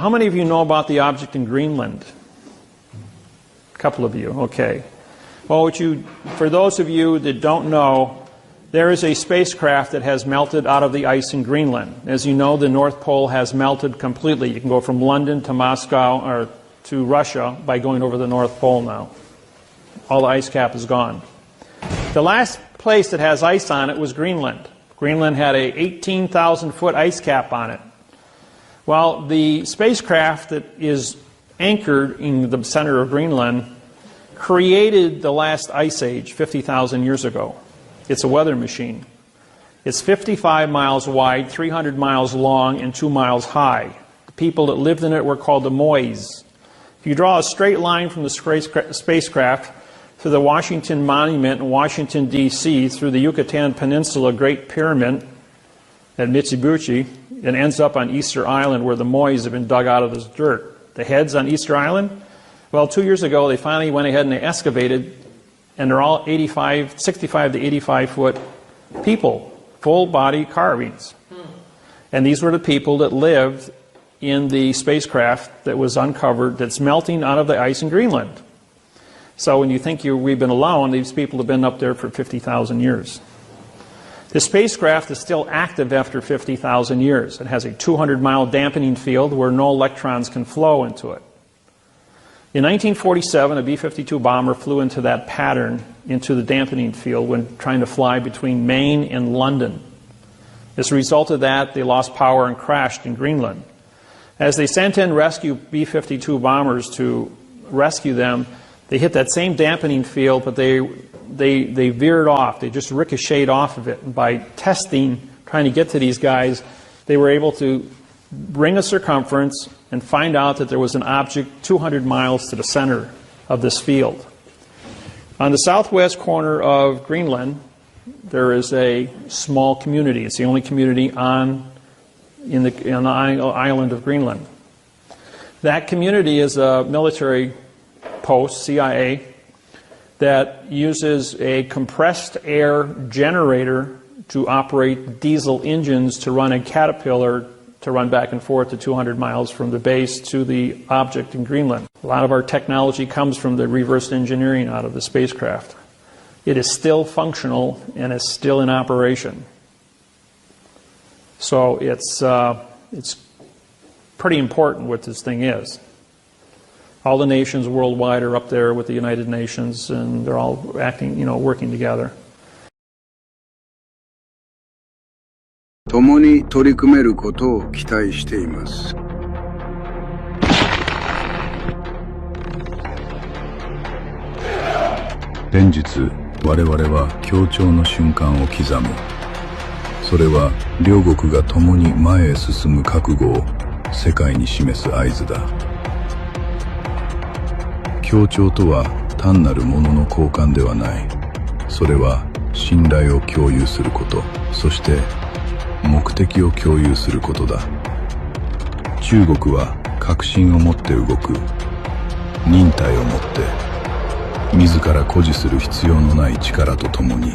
how many of you know about the object in Greenland? A couple of you, okay. Well, for those of you that don't know, there is a spacecraft that has melted out of the ice in Greenland. As you know, the North Pole has melted completely. You can go from London to Moscow or to Russia by going over the North Pole now. All the ice cap is gone. The last place that has ice on it was Greenland. Greenland had a 18,000-foot ice cap on it. Well, the spacecraft that is anchored in the center of Greenland created the last ice age 50,000 years ago. It's a weather machine. It's 55 miles wide, 300 miles long, and 2 miles high. The people that lived in it were called the Mois. If you draw a straight line from the spacecraft to the Washington Monument in Washington, D.C., through the Yucatan Peninsula Great Pyramid at Mitsubishi, it ends up on Easter Island where the Mois have been dug out of this dirt. The heads on Easter Island, well, 2 years ago they finally went ahead and they excavated, and they're all 65 to 85 foot people, full body carvings. And these were the people that lived in the spacecraft that was uncovered that's melting out of the ice in Greenland. So when you think we've been alone, these people have been up there for 50,000 years. The spacecraft is still active after 50,000 years. It has a 200-mile dampening field where no electrons can flow into it. In 1947, a B-52 bomber flew into that pattern, into the dampening field, when trying to fly between Maine and London. As a result of that, they lost power and crashed in Greenland. As they sent in rescue B-52 bombers to rescue them, they hit that same dampening field, but they veered off. They just ricocheted off of it. And by testing, trying to get to these guys, they were able to bring a circumference and find out that there was an object 200 miles to the center of this field. On the southwest corner of Greenland, there is a small community. It's the only community on the island of Greenland. That community is a military post, CIA, that uses a compressed air generator to operate diesel engines to run a Caterpillar to run back and forth to 200 miles from the base to the object in Greenland. A lot of our technology comes from the reverse engineering out of the spacecraft. It is still functional and is still in operation. So it's pretty important what this thing is. All the nations worldwide are up there with the United Nations, and they're all acting, working together. 共に取り組めることを期待しています。連日、我々は協調の瞬間を刻む。それは両国が共に前へ進む覚悟を世界に示す合図だ。協調とは単なるものの交換ではない。それは信頼を共有すること、そして目的を共有することだ。中国は確信を持って動く。忍耐を持って自ら誇示する必要のない力とともに。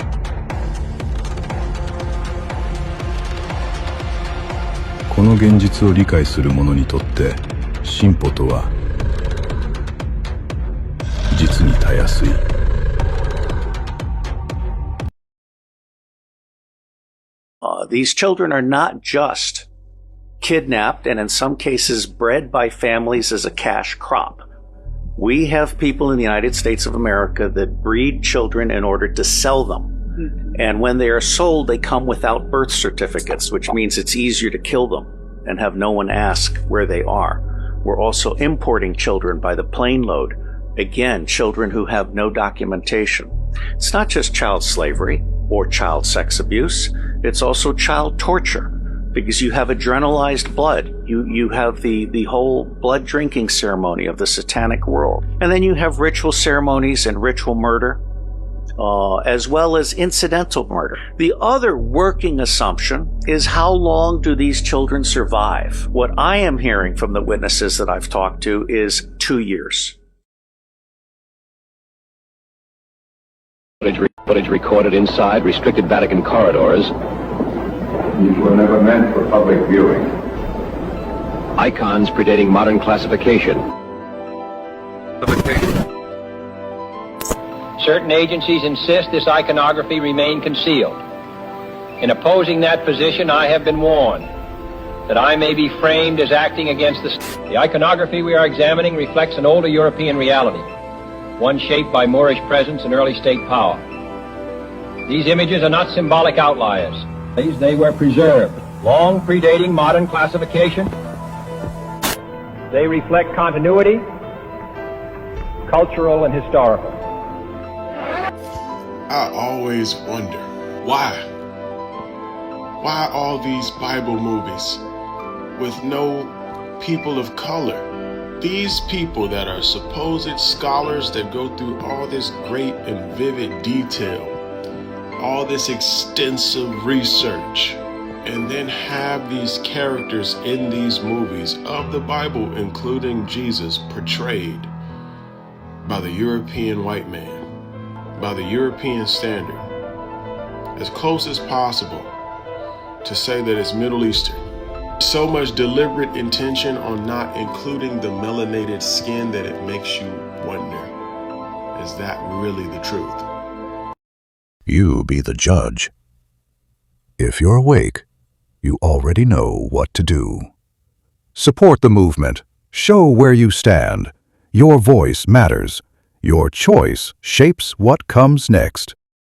この現実を理解する者にとって進歩とは実にたやすい。These children are not just kidnapped and in some cases bred by families as a cash crop. We have people in the United States of America that breed children in order to sell them. And when they are sold, they come without birth certificates, which means it's easier to kill them and have no one ask where they are. We're also importing children by the plane load. Again, children who have no documentation. It's not just child slavery or child sex abuse. It's also child torture, because you have adrenalized blood. You have the whole blood drinking ceremony of the satanic world. And then you have ritual ceremonies and ritual murder, as well as incidental murder. The other working assumption is how long do these children survive? What I am hearing from the witnesses that I've talked to is 2 years. Footage recorded inside restricted Vatican corridors. These were never meant for public viewing. Icons predating modern classification. Certain agencies insist this iconography remain concealed. In opposing that position, I have been warned that I may be framed as acting against the iconography we are examining reflects an older European reality, one shaped by Moorish presence and early state power. These images are not symbolic outliers. They were preserved, long predating modern classification. They reflect continuity, cultural and historical. I always wonder, why? Why all these Bible movies with no people of color? These people that are supposed scholars that go through all this great and vivid detail, all this extensive research, and then have these characters in these movies of the Bible, including Jesus, portrayed by the European white man, by the European standard, as close as possible to say that it's Middle Eastern. So much deliberate intention on not including the melanated skin that it makes you wonder, is that really the truth? You be the judge. If you're awake, you already know what to do. Support the movement. Show where you stand. Your voice matters. Your choice shapes what comes next.